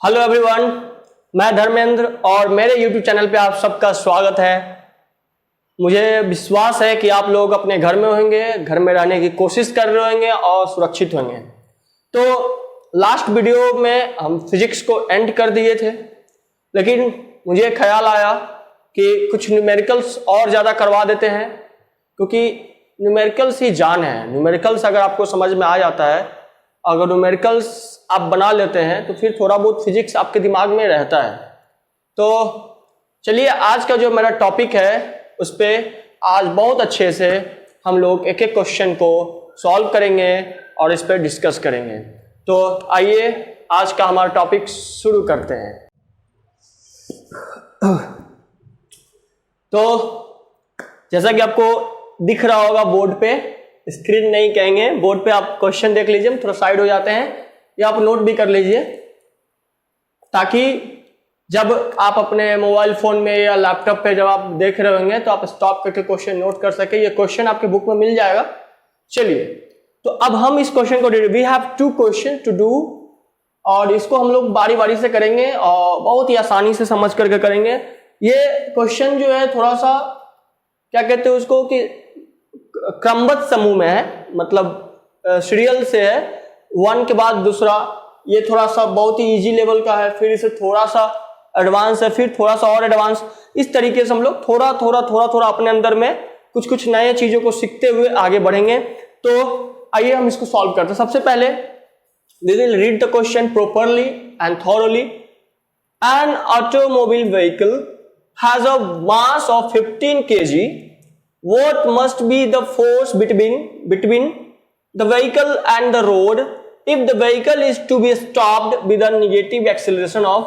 Hello everyone, मैं धर्मेंद्र और मेरे YouTube चैनल पे आप सबका स्वागत है। मुझे विश्वास है कि आप लोग अपने घर में होंगे, घर में रहने की कोशिश कर रहे होंगे और सुरक्षित होंगे। तो लास्ट वीडियो में हम फिजिक्स को एंड कर दिए थे, लेकिन मुझे ख्याल आया कि कुछ न्यूमेरिकल्स और ज़्यादा करवा देते हैं, क्योंकि न्यूमेरिकल्स ही जान है। न्यूमेरिकल्स अगर आपको समझ में आ जाता है, अगर न्यूमेरिकल्स आप बना लेते हैं तो फिर थोड़ा बहुत फिजिक्स आपके दिमाग में रहता है। तो चलिए, आज का जो मेरा टॉपिक है उस पर आज बहुत अच्छे से हम लोग एक एक क्वेश्चन को सॉल्व करेंगे और इस पर डिस्कस करेंगे। तो आइए आज का हमारा टॉपिक शुरू करते हैं। तो जैसा कि आपको दिख रहा होगा बोर्ड पे, स्क्रीन नहीं कहेंगे, बोर्ड पे आप क्वेश्चन देख लीजिए। हम थोड़ा साइड हो जाते हैं, या आप नोट भी कर लीजिए, ताकि जब आप अपने मोबाइल फोन में या लैपटॉप पे जब आप देख रहे होंगे तो आप स्टॉप करके क्वेश्चन नोट कर सके। ये क्वेश्चन आपके बुक में मिल जाएगा। चलिए, तो अब हम इस क्वेश्चन को we have 2 question to do, और इसको हम लोग बारी बारी से करेंगे और बहुत ही आसानी से समझ करके करेंगे। ये क्वेश्चन जो है थोड़ा सा क्या कहते हैं उसको, कि क्रमबद्ध समूह में है, मतलब सीरियल से है, वन के बाद दूसरा। ये थोड़ा सा बहुत ही इजी लेवल का है, फिर इसे थोड़ा सा एडवांस है, फिर थोड़ा सा और एडवांस। इस तरीके से हम लोग थोड़ा थोड़ा अपने अंदर में कुछ कुछ नए चीजों को सीखते हुए आगे बढ़ेंगे। तो आइए हम इसको सॉल्व करते हैं। सबसे पहले we will read the question properly and thoroughly. An automobile vehicle has a mass of 15 kg. What must be the force between the vehicle and the road if the vehicle is to be stopped with a negative acceleration of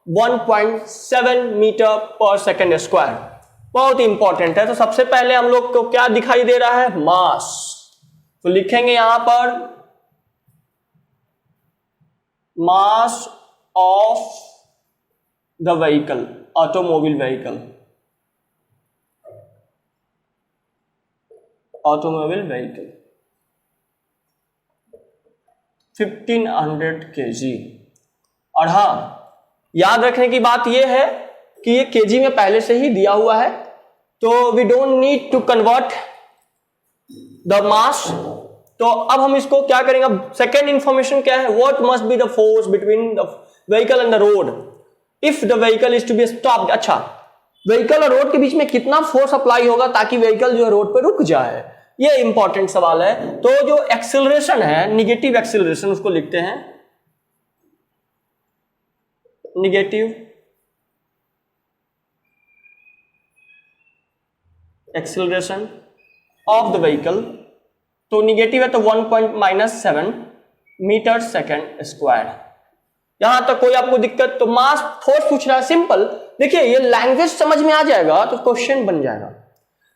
1.7 meter per second square? बहुत important है। तो सबसे पहले हम लोग को क्या दिखाई दे रहा है? मास। तो लिखेंगे यहां पर मास of the vehicle, automobile vehicle, automobile vehicle 1500 kg। और हाँ, याद रखने की बात यह है कि ये केजी में पहले से ही दिया हुआ है, तो we don't need to convert the mass. तो अब हम इसको क्या करेंगे? अब सेकेंड इंफॉर्मेशन क्या है? What must be the force between the vehicle and the road if the vehicle is to be stopped. अच्छा, व्हीकल और रोड के बीच में कितना फोर्स अप्लाई होगा ताकि व्हीकल जो है रोड पे रुक जाए? ये इंपॉर्टेंट सवाल है। तो जो एक्सेलरेशन है, निगेटिव एक्सेलरेशन, उसको लिखते हैं negative acceleration of the vehicle. तो निगेटिव है तो 1.-7 मीटर सेकेंड स्क्वायर। यहां तक कोई आपको दिक्कत? तो मास फोर्स पूछ रहा है, सिंपल। देखिए, ये लैंग्वेज समझ में आ जाएगा तो क्वेश्चन बन जाएगा।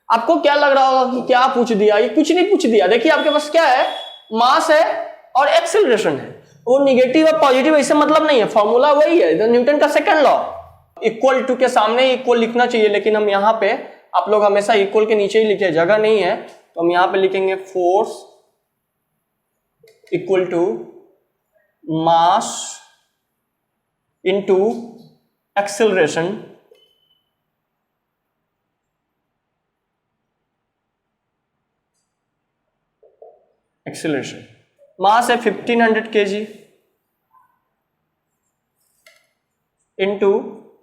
आपको क्या लग रहा होगा कि क्या पूछ दिया? ये कुछ नहीं पूछ दिया। देखिए, आपके पास क्या है? मास है और एक्सेलरेशन है। वो निगेटिव और पॉजिटिव इससे मतलब नहीं है, फॉर्मूला वही है, न्यूटन का सेकंड लॉ। इक्वल टू के सामने इक्वल लिखना चाहिए, लेकिन हम यहाँ पे, आप लोग हमेशा इक्वल के नीचे ही लिखे, जगह नहीं है, तो हम यहां पे लिखेंगे force equal to mass into acceleration acceleration. Mass है 1500 kg into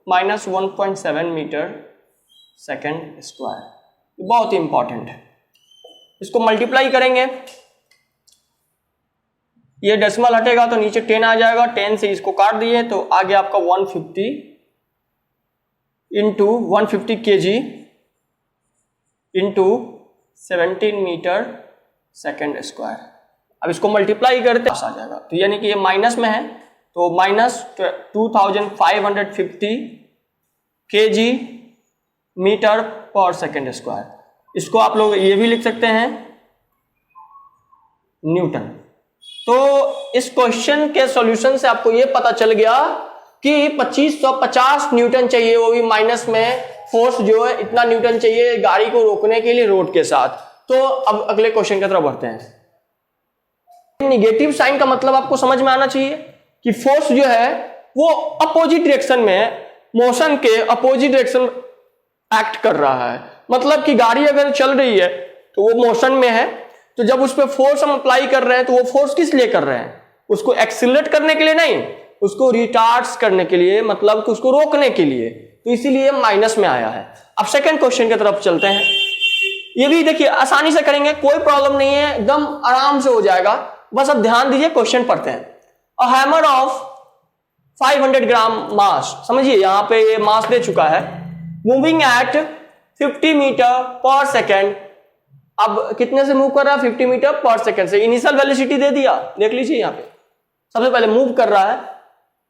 -1.7 metre second square. बहुत इंपॉर्टेंट है। इसको मल्टीप्लाई करेंगे, ये डेसिमल हटेगा तो नीचे 10 आ जाएगा, 10 से इसको काट दिए तो आ गया आपका 150 into 150 kg into 17 metre second square. अब इसको मल्टीप्लाई करते आ जाएगा, तो यानी कि ये माइनस में है, तो -2550 kg मीटर पर सेकेंड स्क्वायर। इसको आप लोग ये भी लिख सकते हैं न्यूटन। तो इस क्वेश्चन के सॉल्यूशन से आपको ये पता चल गया कि 2550 न्यूटन चाहिए, वो भी माइनस में। फोर्स जो है इतना न्यूटन चाहिए गाड़ी को रोकने के लिए रोड के साथ। तो अब अगले क्वेश्चन की तरफ बढ़ते हैं। निगेटिव साइन का मतलब आपको समझ में आना चाहिए कि फोर्स जो है वो अपोजिट डायरेक्शन में, मोशन के अपोजिट डायरेक्शन एक्ट कर रहा है। मतलब कि गाड़ी अगर चल रही है तो वो मोशन में है, तो जब उस पर फोर्स हम अप्लाई कर रहे हैं तो वो फोर्स किस लिए कर रहे हैं? उसको एक्सीलरेट करने के लिए नहीं, उसको रिटार्ड्स करने के लिए, मतलब कि उसको रोकने के लिए। तो इसीलिए माइनस में आया है। अब सेकंड क्वेश्चन की तरफ चलते हैं। ये भी देखिए आसानी से करेंगे, कोई प्रॉब्लम नहीं है, एकदम आराम से हो जाएगा। बस अब ध्यान दीजिए, क्वेश्चन पढ़ते हैं। अ हैमर ऑफ 500 ग्राम मास, समझिए यहां पे ये मास दे चुका है, मूविंग एट 50 मीटर पर सेकेंड। अब कितने से मूव कर रहा है? 50 मीटर पर सेकेंड से। इनिशियल वेलोसिटी दे दिया, देख लीजिए यहां पे। सबसे पहले मूव कर रहा है,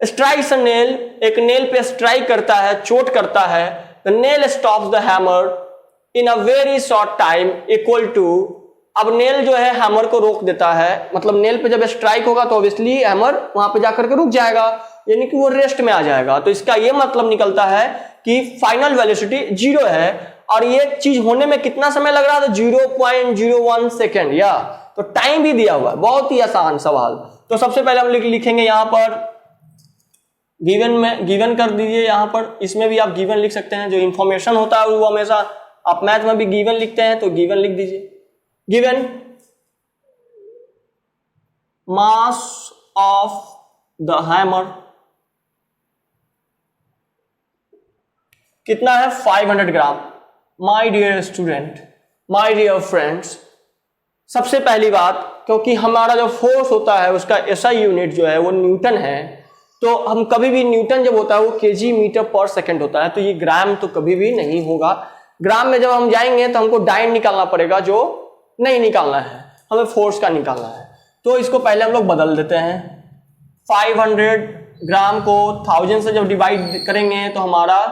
स्ट्राइक्स अ नेल, एक नेल पे स्ट्राइक करता है, चोट करता है। The nail stops the hammer in a very short time equal to, अब नेल जो है हैमर को रोक देता है, मतलब नेल पे जब स्ट्राइक होगा तो ऑब्वियसली हैमर वहां पे जाकर के रुक जाएगा, यानी कि वो रेस्ट में आ जाएगा। तो इसका ये मतलब निकलता है कि फाइनल वेलोसिटी 0 है, और ये चीज होने में कितना समय लग रहा था? 0.01 सेकेंड। या तो टाइम भी दिया हुआ है, बहुत ही आसान सवाल। तो सबसे पहले हम लिखेंगे यहां पर गिवन में, गिवन कर दीजिए यहां पर। इसमें भी आप गिवन लिख सकते हैं, जो इंफॉर्मेशन होता है वो हमेशा आप मैथ में भी गिवन लिखते हैं, तो गिवन लिख दीजिए। Given mass of the hammer कितना है? 500 ग्राम। My dear student, my dear friends, सबसे पहली बात, क्योंकि हमारा जो फोर्स होता है उसका एसआई यूनिट जो है वो न्यूटन है, तो हम कभी भी न्यूटन जब होता है वो केजी मीटर पर सेकंड होता है, तो ये ग्राम तो कभी भी नहीं होगा। ग्राम में जब हम जाएंगे तो हमको डाइन निकालना पड़ेगा, जो नहीं निकालना है, हमें फोर्स का निकालना है। तो इसको पहले हम लोग बदल देते हैं। 500 ग्राम को 1000 से जब डिवाइड करेंगे तो हमारा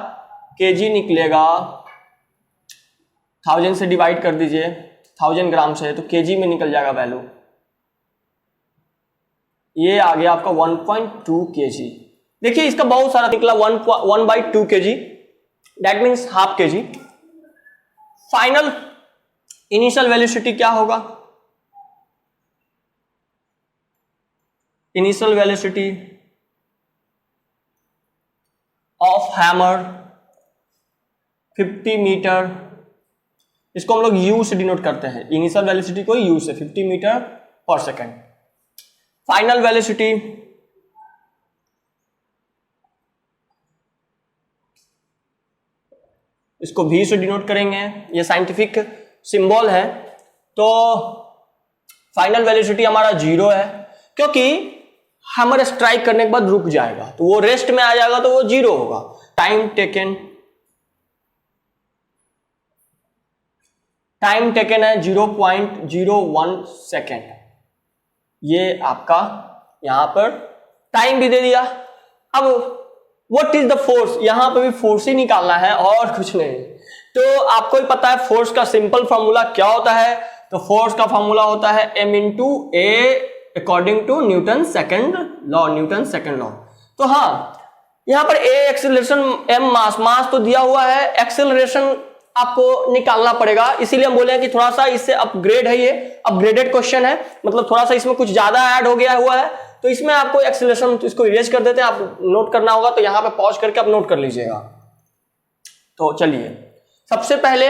केजी निकलेगा। 1000 से डिवाइड कर दीजिए 1000 ग्राम से, तो केजी में निकल जाएगा वैल्यू। ये आ गया आपका 1.2 केजी। देखिए इसका बहुत सारा निकला, 1/2 kg, that means half kg. Final initial velocity क्या होगा? Initial velocity of hammer 50 metre, इसको हम लोग यू से डिनोट करते हैं। इनिशियल वेलोसिटी को यू से, 50 मीटर पर सेकेंड। फाइनल वेलोसिटी इसको v से डिनोट करेंगे, ये साइंटिफिक सिंबल है। तो फाइनल वेलोसिटी हमारा 0 है, क्योंकि हैमर स्ट्राइक करने के बाद रुक जाएगा, तो वो रेस्ट में आ जाएगा, तो वो 0 होगा। टाइम टेकन है 0.01 सेकेंड। ये आपका यहां पर टाइम भी दे दिया। अब व्हाट इज द फोर्स, यहां पर भी फोर्स ही निकालना है और कुछ नहीं। तो आपको ही पता है फोर्स का सिंपल फॉर्मूला क्या होता है। तो फोर्स का फॉर्मूला होता है m into a according to Newton second law. तो हाँ, यहां पर a एक्सेलरेशन, m मास तो दिया हुआ है, एक्सेलरेशन आपको निकालना पड़ेगा। इसीलिए हम बोले हैं कि थोड़ा सा इससे अपग्रेड है, ये अपग्रेडेड क्वेश्चन है, मतलब थोड़ा सा इसमें कुछ ज्यादा ऐड हो गया हुआ है। तो इसमें आपको एक्सेलरेशन, इसको इरेज कर देते हैं, आप नोट करना होगा तो यहां पे पॉज करके आप नोट कर लीजिएगा। तो चलिए, सबसे पहले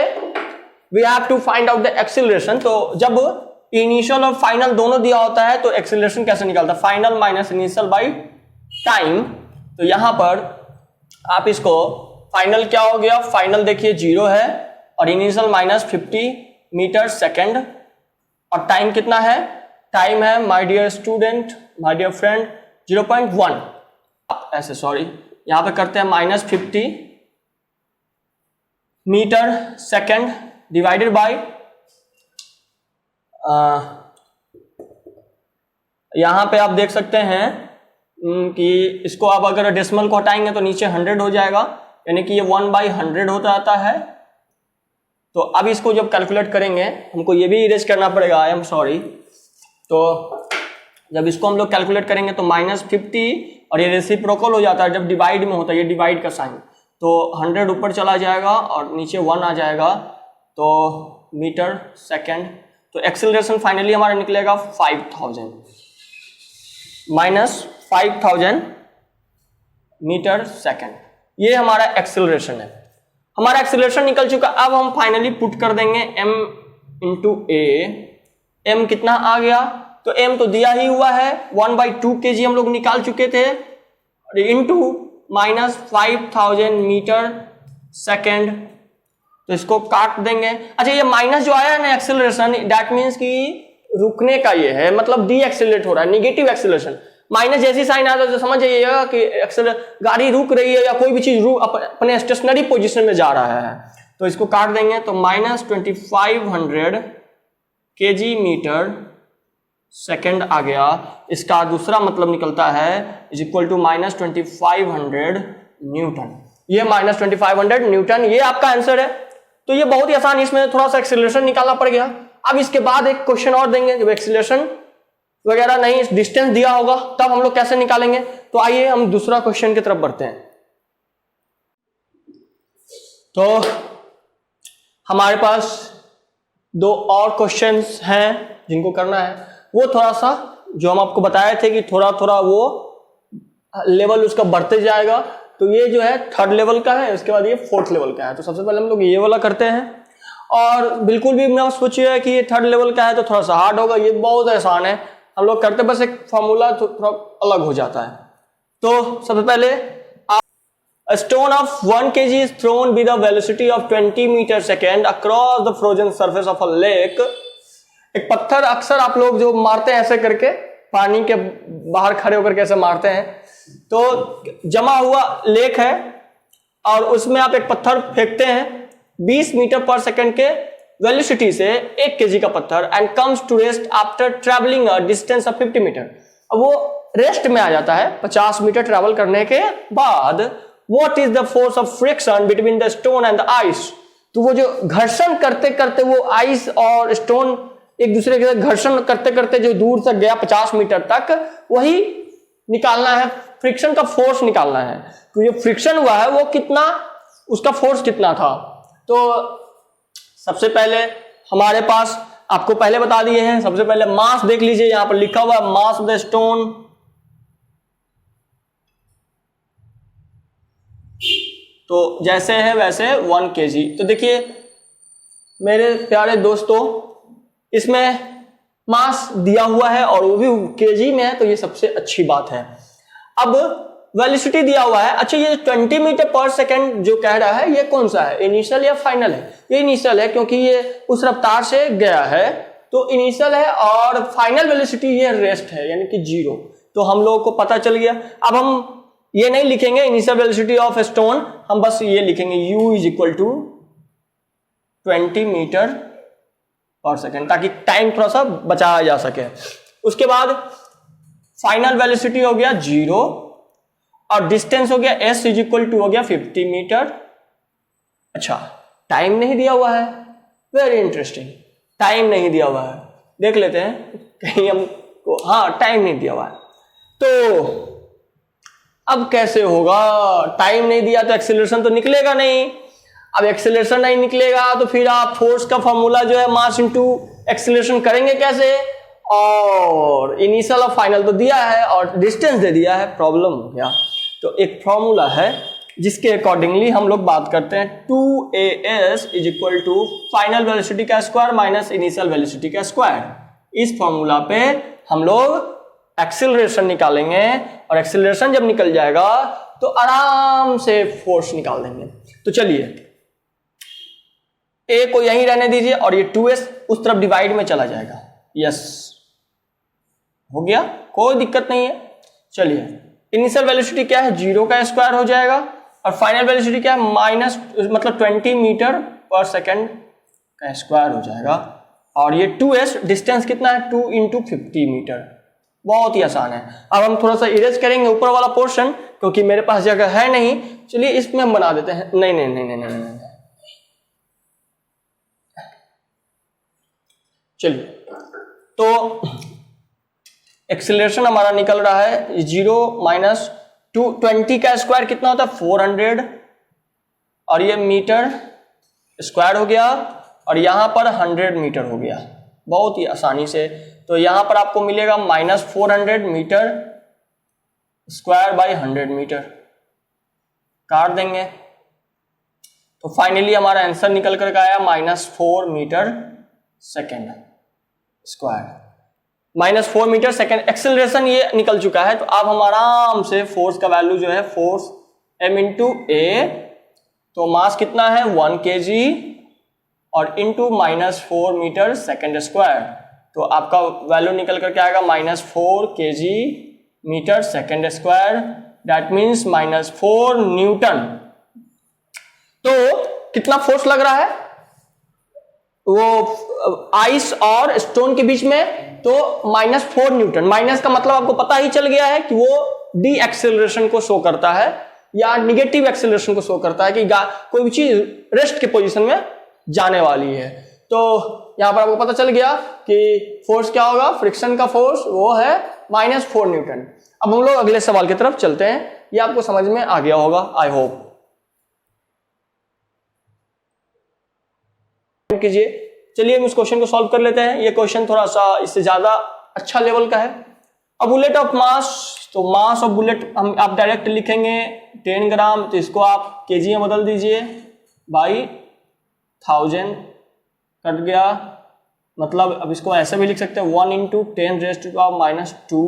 we have to find out the acceleration. तो जब इनिशियल और फाइनल दोनों दिया होता है तो एक्सेलरेशन कैसे निकालता है? Final minus initial by time. तो यहां पर आप इसको, फाइनल क्या हो गया? फाइनल देखिए 0 है, और इनिशियल माइनस 50 मीटर सेकेंड, और टाइम कितना है? टाइम है my dear student, my dear friend 0.1 ऐसे, सॉरी यहां पे करते हैं minus 50 metre second divided by, यहां पे आप देख सकते हैं कि इसको आप अगर डेसिमल को हटाएंगे तो नीचे 100 हो जाएगा, यानी कि ये 1/100 होता आता है। तो अब इसको जब कैलकुलेट करेंगे, हमको ये भी इरेज करना पड़ेगा, आई एम सॉरी। तो जब इसको हम लोग कैलकुलेट करेंगे तो -50, और ये रेसिप्रोकल हो जाता है जब डिवाइड में होता है, ये डिवाइड का साइन, तो 100 ऊपर चला जाएगा और नीचे 1 आ जाएगा, तो मीटर सेकेंड। तो एक्सेलरेशन फाइनली हमारा निकलेगा 5000 -5000 मीटर सेकेंड। ये हमारा एक्सेलरेशन है। हमारा एक्सेलरेशन निकल चुका। अब हम फाइनली पुट कर देंगे m इंटू ए। m कितना आ गया? तो m तो दिया ही हुआ है 1/2 kg हम लोग निकाल चुके थे, इंटू -5000 मीटर सेकेंड। तो इसको काट देंगे। अच्छा, ये माइनस जो आया है ना एक्सेलरेशन, दैट मीन्स कि रुकने का ये है, मतलब डी एक्सेलरेट हो रहा है, निगेटिव एक्सेलरेशन। माइनस जैसी साइन आता है तो समझ जाइएगा कि गाड़ी रुक रही है या कोई भी चीज अपने स्टेशनरी पोजीशन में जा रहा है। तो इसको काट देंगे तो -2500 kg मीटर सेकेंड आ गया। इसका दूसरा मतलब निकलता है इज इक्वल टू -2500 न्यूटन। ये -2500 न्यूटन, ये आपका आंसर है। तो ये बहुत ही आसान, इसमें थोड़ा सा एक्सेलरेशन निकालना पड़ गया। अब इसके बाद एक क्वेश्चन और देंगे, जब एक्सेलरेशन वगैरह नहीं, डिस्टेंस दिया होगा तब हम लोग कैसे निकालेंगे। तो आइए हम दूसरा क्वेश्चन की तरफ बढ़ते हैं। तो हमारे पास 2 और क्वेश्चंस हैं जिनको करना है। वो थोड़ा सा जो हम आपको बताए थे कि थोड़ा थोड़ा वो लेवल उसका बढ़ते जाएगा। तो ये जो है 3rd लेवल का है, उसके बाद ये 4th लेवल का है। तो सबसे पहले हम लोग ये वाला करते हैं। और बिल्कुल भी मैं सोचिए कि ये 3rd लेवल का है तो थोड़ा सा हार्ड होगा, ये बहुत आसान है। हम लोग करते बस एक फॉर्मूला थोड़ा अलग हो जाता है। तो सबसे पहले A stone of 1 kg is thrown with a velocity of 20 meter second across the frozen surface of a lake। एक पत्थर अक्सर आप लोग जो मारते हैं ऐसे करके, पानी के बाहर खड़े होकर के ऐसे मारते हैं। तो जमा हुआ लेक है और उसमें आप एक पत्थर फेंकते हैं 20 मीटर पर सेकंड के वेलोसिटी से, 1 kg का पत्थर, and comes to rest after travelling a distance of 50 metre. अब वो रेस्ट में आ जाता है 50 मीटर ट्रेवल करने के बाद। What is the force of friction between the stone and the ice. तो वो जो घर्षण करते करते वो आइस और स्टोन एक दूसरे के साथ घर्षण करते करते जो दूर तक गया 50 मीटर तक, वही निकालना है, फ्रिक्शन का फोर्स निकालना है। तो जो फ्रिक्शन हुआ है वो कितना, उसका फोर्स कितना था। तो सबसे पहले हमारे पास आपको पहले बता दिए हैं। सबसे पहले मास देख लीजिए, यहां पर लिखा हुआ है मास ऑफ द स्टोन। तो जैसे है वैसे 1 kg। तो देखिए मेरे प्यारे दोस्तों, इसमें मास दिया हुआ है और वो भी केजी में है, तो ये सबसे अच्छी बात है। अब वेलोसिटी दिया हुआ है। अच्छा, ये 20 मीटर पर सेकंड जो कह रहा है, ये कौन सा है, इनिशियल या फाइनल है? ये इनिशियल है क्योंकि ये उस रफ्तार से गया है, तो इनिशियल है। और फाइनल वेलोसिटी ये रेस्ट है, यानी कि 0। तो हम लोगों को पता चल गया। अब हम ये नहीं लिखेंगे इनिशियल वेलोसिटी ऑफ स्टोन, हम बस ये लिखेंगे u is equal to 20 metre पर सेकंड, ताकि टाइम थोड़ा सा बचाया जा सके। उसके बाद फाइनल वेलोसिटी हो गया 0 और डिस्टेंस हो गया s इज इक्वल टू हो गया 50 मीटर। अच्छा, टाइम नहीं दिया हुआ है, वेरी इंटरेस्टिंग, टाइम नहीं दिया हुआ है। देख लेते हैं कहीं हमको, हाँ टाइम नहीं दिया हुआ है। तो अब कैसे होगा, टाइम नहीं दिया तो एक्सेलरेशन तो निकलेगा नहीं। अब एक्सेलरेशन नहीं निकलेगा तो फिर आप फोर्स का फॉर्मूला जो है मास इनटू एक्सेलरेशन करेंगे कैसे। और इनिशियल और फाइनल तो दिया है और डिस्टेंस दे दिया है, प्रॉब्लम हो गया। तो एक फॉर्मूला है जिसके अकॉर्डिंगली हम लोग बात करते हैं 2as is equal to final velocity का स्क्वायर माइनस इनिशियल वेलोसिटी का स्क्वायर। इस फॉर्मूला पे हम लोग एक्सेलरेशन निकालेंगे और एक्सेलरेशन जब निकल जाएगा तो आराम से फोर्स निकाल देंगे। तो चलिए ए को यहीं रहने दीजिए और ये 2s उस तरफ डिवाइड में चला जाएगा। यस, हो गया, कोई दिक्कत नहीं है। चलिए, इनिशियल वेलोसिटी क्या है, 0 का स्क्वायर हो जाएगा और फाइनल वेलोसिटी क्या है, माइनस मतलब 20 मीटर पर सेकंड का स्क्वायर हो जाएगा। और ये 2s डिस्टेंस कितना है, 2 इंटू 50 मीटर। बहुत ही आसान है। अब हम थोड़ा सा इरेज करेंगे ऊपर वाला पोर्शन, क्योंकि मेरे पास जगह है नहीं। चलिए इसमें हम बना देते हैं। नहीं नहीं नहीं नहीं नहीं, नहीं। चलिए, तो एक्सेलरेशन हमारा निकल रहा है 0 माइनस 20 का स्क्वायर कितना होता है 400 और ये मीटर स्क्वायर हो गया और यहां पर 100 मीटर हो गया, बहुत ही आसानी से। तो यहां पर आपको मिलेगा -400 मीटर स्क्वायर बाई 100 मीटर। काट देंगे तो फाइनली हमारा आंसर निकल कर आया -4 metre second square, -4 metre second. Acceleration ये निकल चुका है, तो अब हम आराम से फोर्स का वैल्यू जो है फोर्स m इंटू ए, तो मास कितना है 1 kg और इंटू -4 मीटर सेकेंड स्क्वायर, तो आपका वैल्यू निकल करके आएगा -4 kg metre second square, that means -4 newton. तो कितना फोर्स लग रहा है वो आइस और स्टोन के बीच में, तो -4 न्यूटन। माइनस का मतलब आपको पता ही चल गया है कि वो डी एक्सेलरेशन को शो करता है या निगेटिव एक्सेलरेशन को शो करता है कि कोई भी चीज रेस्ट के पोजीशन में जाने वाली है। तो यहां पर आपको पता चल गया कि फोर्स क्या होगा, फ्रिक्शन का फोर्स वो है -4 न्यूटन। अब हम लोग अगले सवाल की तरफ चलते हैं, ये आपको समझ में आ गया होगा आई होप। कीजिए, चलिए हम इस क्वेश्चन को सॉल्व कर लेते हैं। ये क्वेश्चन थोड़ा सा इससे ज्यादा अच्छा लेवल का है। अ बुलेट ऑफ मास, तो मास ऑफ बुलेट हम आप डायरेक्ट लिखेंगे 10 ग्राम, तो इसको आप केजी में बदल दीजिए बाई 1000 कट गया, मतलब अब इसको ऐसे भी लिख सकते हैं 1 इंटू 10⁻⁻2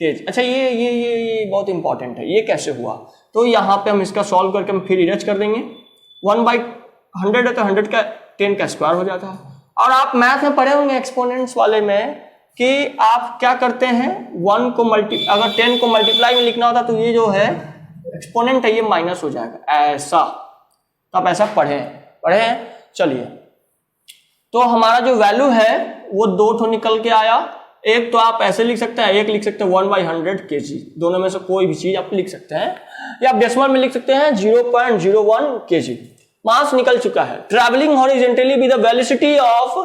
kg। अच्छा ये बहुत इंपॉर्टेंट है, ये कैसे हुआ, तो यहाँ पे हम इसका सॉल्व करके हम फिर इरेज कर देंगे। 1/100 है तो 100 का 10 का स्क्वायर हो जाता है। और आप मैथ में पढ़े होंगे एक्सपोनेंट्स वाले में कि आप क्या करते हैं, 1 को अगर 10 को मल्टीप्लाई में लिखना होता तो ये जो है एक्सपोनेंट है ये माइनस हो जाएगा ऐसा, तो आप ऐसा पढ़े। चलिए, तो हमारा जो वैल्यू है वो 2 ठो निकल के आया। एक तो आप ऐसे लिख सकते हैं, एक लिख सकते हैं 1/100 kg, दोनों में से कोई भी चीज आप लिख सकते हैं, या आप डेसिमल में लिख सकते हैं 0.01 kg। मास निकल चुका है। Travelling horizontally with the velocity of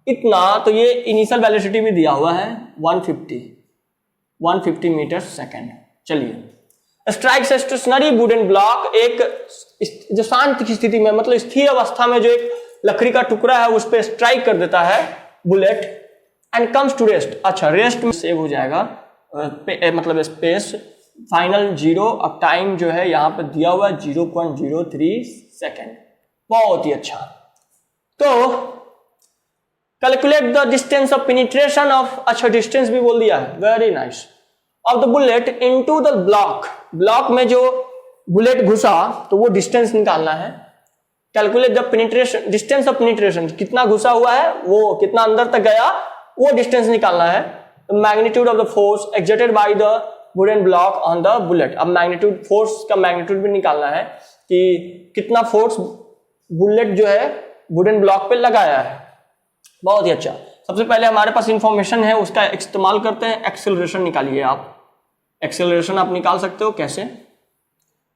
इतना, तो ये इनिशियल वेलोसिटी भी दिया हुआ है 150 मीटर सेकेंड। चलिए, स्ट्राइक्स स्टेशनरी वुडन ब्लॉक, एक जो शांत की स्थिति में मतलब स्थिर अवस्था में जो एक लकड़ी का टुकड़ा है उस पर स्ट्राइक कर देता है bullet, and comes to rest. अच्छा, रेस्ट में सेव हो जाएगा मतलब स्पेस फाइनल 0, अब टाइम जो है यहाँ पे दिया हुआ है 0.03 सेकेंड। बहुत ही अच्छा। तो calculate the distance of penetration of, अच्छा डिस्टेंस भी बोल दिया है, very nice, of the bullet into the block. Block में जो बुलेट घुसा तो वो डिस्टेंस निकालना है। Calculate the penetration, distance of penetration, कितना घुसा हुआ है वो कितना अंदर तक गया वो डिस्टेंस निकालना है। Magnitude of the force exerted by the wooden block on the bullet, अब मैग्नीट्यूड, फोर्स का मैग्नीट्यूड भी निकालना है कि कितना फोर्स बुलेट जो है वुडन ब्लॉक पे लगाया है। बहुत ही अच्छा। सबसे पहले हमारे पास इंफॉर्मेशन है उसका इस्तेमाल करते हैं। एक्सेलरेशन निकालिए आप, एक्सेलरेशन आप निकाल सकते हो कैसे,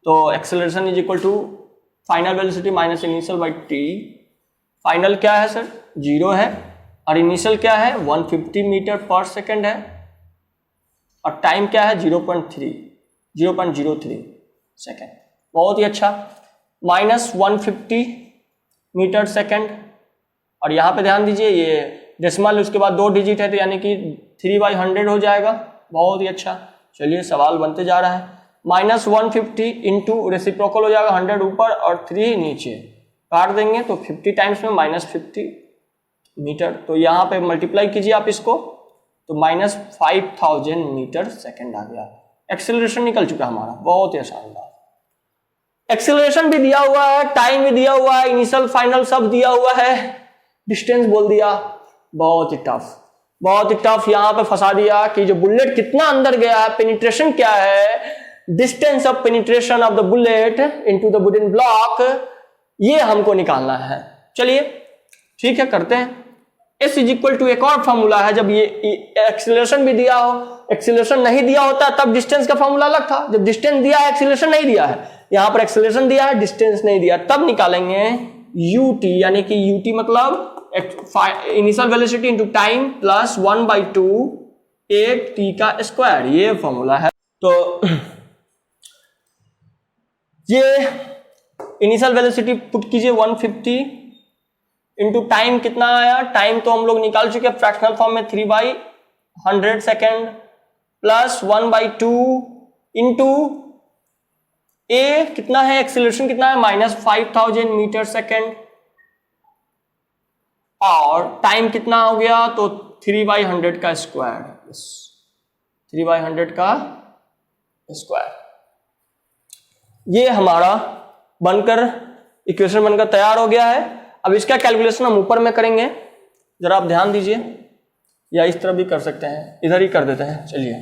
तो acceleration is equal to final velocity minus initial by T. Final क्या है सर 0 है, और इनिशियल क्या है 150 मीटर पर सेकेंड है, और टाइम क्या है 0.03 सेकेंड। बहुत ही अच्छा, माइनस 150 मीटर सेकेंड, और यहाँ पे ध्यान दीजिए ये डेसिमल उसके बाद 2 डिजिट है तो यानी कि 3/100 हो जाएगा। बहुत ही अच्छा। चलिए सवाल बनते जा रहा है। -150 इंटू रेसिप्रोकल हो जाएगा 100 ऊपर और 3 नीचे, काट देंगे तो 50 टाइम्स में -50 मीटर, तो यहाँ पे मल्टीप्लाई कीजिए आप इसको, तो -5000 मीटर सेकेंड आ गया। एक्सेलरेशन निकल चुका हमारा। बहुत ही शानदार। एक्सेलरेशन भी दिया हुआ है, टाइम भी दिया हुआ है, इनिशियल फाइनल सब दिया हुआ है, डिस्टेंस बोल दिया। बहुत ही टफ, बहुत ही टफ। यहां पे फंसा दिया कि जो बुलेट कितना अंदर गया है, पेनिट्रेशन क्या है, distance of penetration of the bullet into the wooden block, ये हमको निकालना है। चलिए ठीक है, करते हैं। S इज इक्वल टू एक और फॉर्मूला है, जब ये एक्सीलरेशन भी दिया हो, एक्सीलरेशन नहीं दिया होता तब डिस्टेंस का फॉर्मूला अलग था। जब डिस्टेंस दिया है, एक्सीलरेशन नहीं दिया है, यहां पर एक्सीलरेशन दिया है, डिस्टेंस नहीं दिया, तब निकालेंगे ut, यानी कि ut मतलब initial velocity into time plus 1/2 8t का स्क्वायर, ये फॉर्मूला है। तो ये इनिशियल वेलोसिटी पुट कीजिए 150 इंटू टाइम कितना आया, टाइम तो हम लोग निकाल चुके हैं फ्रैक्शनल फॉर्म में 3/100 सेकेंड प्लस 1/2 इंटू ए कितना है, एक्सेलरेशन कितना है, -5000 मीटर सेकेंड, और टाइम कितना हो गया, तो 3/100 का स्क्वायर, 3/100 का स्क्वायर। ये हमारा बनकर इक्वेशन बनकर तैयार हो गया है। अब इसका कैलकुलेशन हम ऊपर में करेंगे, जरा आप ध्यान दीजिए, या इस तरह भी कर सकते हैं, इधर ही कर देते हैं। चलिए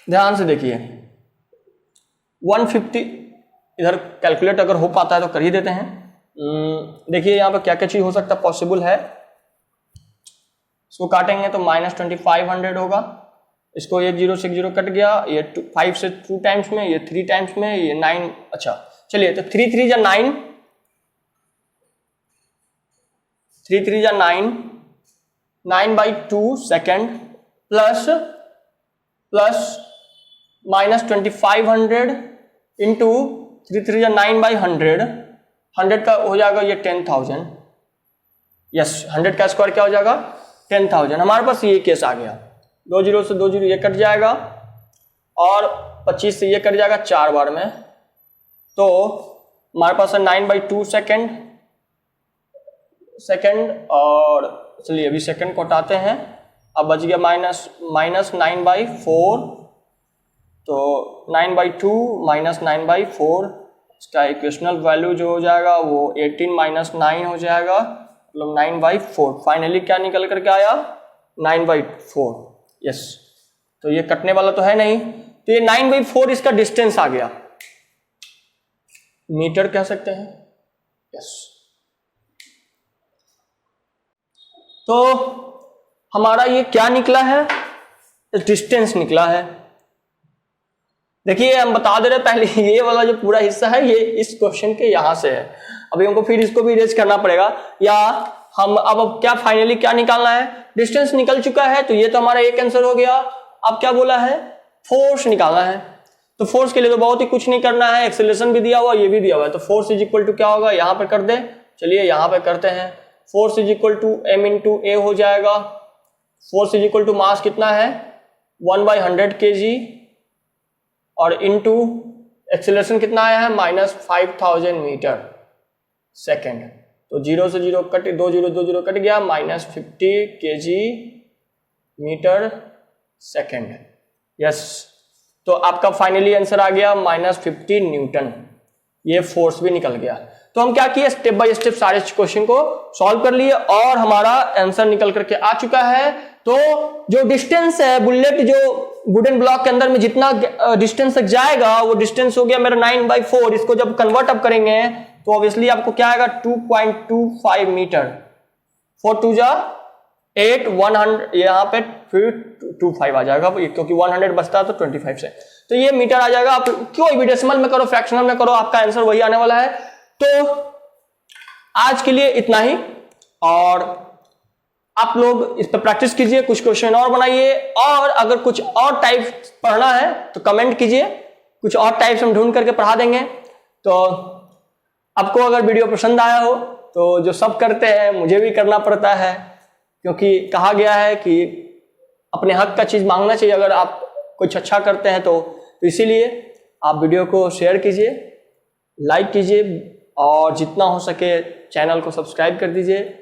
ध्यान से देखिए, 150 इधर कैलकुलेट अगर हो पाता है तो कर ही देते हैं। देखिए यहाँ पर क्या क्या चीज हो सकता है, पॉसिबल है। इसको काटेंगे तो -2500 होगा, इसको 1 0 से 1 0 कट गया, ये 5 से 2 टाइम्स में, ये 3 टाइम्स में, ये 9, अच्छा चलिए, तो 3 3 जा 9, 3 3 जा 9, 9/2 सेकेंड प्लस -2500 इंटू 3 3 जा 9/100, 100 का हो जाएगा ये 10,000, यस 100 का स्क्वायर क्या हो जाएगा 10,000। हमारे पास ये केस आ गया, 2 0 से 2 0 ये कट जाएगा, और 25 से ये कट जाएगा 4 बार में, तो हमारे पास है 9/2 सेकेंड, और चलिए अभी सेकेंड को हटाते हैं, अब बच गया -9/4, तो 9/2 -9/4, इसका इक्वेशनल वैल्यू जो हो जाएगा वो 18 - 9 हो जाएगा, मतलब 9/4। फाइनली क्या निकल करके आया 9/4, यस। तो ये कटने वाला तो है नहीं, तो ये 9/4 इसका डिस्टेंस आ गया, मीटर कह सकते हैं, यस। तो हमारा ये क्या निकला है, डिस्टेंस निकला है। देखिए हम बता दे रहे पहले, ये वाला जो पूरा हिस्सा है ये इस क्वेश्चन के यहां से है, अभी हमको फिर इसको भी इरेज करना पड़ेगा, या हम अब क्या फाइनली क्या निकालना है, डिस्टेंस निकल चुका है, तो ये तो हमारा एक आंसर हो गया। अब क्या बोला है, फोर्स निकालना है, तो फोर्स के लिए तो बहुत ही कुछ नहीं करना है, एक्सेलरेशन भी दिया हुआ, ये भी दिया हुआ है, तो फोर्स इज इक्वल टू क्या होगा, यहाँ पे कर दे, चलिए यहाँ पे करते हैं, force is equal to m × a हो जाएगा। Force is equal to mass कितना है 1/100 kg, और इनटू एक्सेलरेशन कितना आया है -5000 मीटर सेकेंड, तो 0 से 0 कट, 2 0 कट गया, -50 kg मीटर सेकेंड, यस। तो आपका फाइनली आंसर आ गया -50 न्यूटन, ये फोर्स भी निकल गया। तो हम क्या किए, स्टेप बाय स्टेप सारे क्वेश्चन को सॉल्व कर लिए, और हमारा आंसर निकल करके आ चुका है। तो जो डिस्टेंस है, बुलेट जो वुडन ब्लॉक के अंदर में जितना डिस्टेंस तक जाएगा, वो डिस्टेंस हो गया मेरा 9/4। इसको जब कन्वर्ट अप करेंगे तो ऑब्वियसली आपको क्या आएगा 2.25 मीटर, 4 2 जा 8, 100 यहाँ पे फिर 25 आ जाएगा, क्योंकि 100 बचता है तो 25 से, तो ये मीटर आ जाएगा। आप कोई भी डेसिमल में करो, फ्रैक्शनल में करो, आपका आंसर वही आने वाला है। तो आज के लिए इतना ही, और आप लोग इस पर प्रैक्टिस कीजिए, कुछ क्वेश्चन और बनाइए, और अगर कुछ और टाइप पढ़ना है तो कमेंट कीजिए, कुछ और टाइप्स हम ढूंढ करके पढ़ा देंगे। तो आपको अगर वीडियो पसंद आया हो तो जो सब करते हैं मुझे भी करना पड़ता है, क्योंकि कहा गया है कि अपने हक का चीज मांगना चाहिए अगर आप कुछ अच्छा करते हैं तो इसीलिए आप वीडियो को शेयर कीजिए, लाइक कीजिए, और जितना हो सके चैनल को सब्सक्राइब कर दीजिए।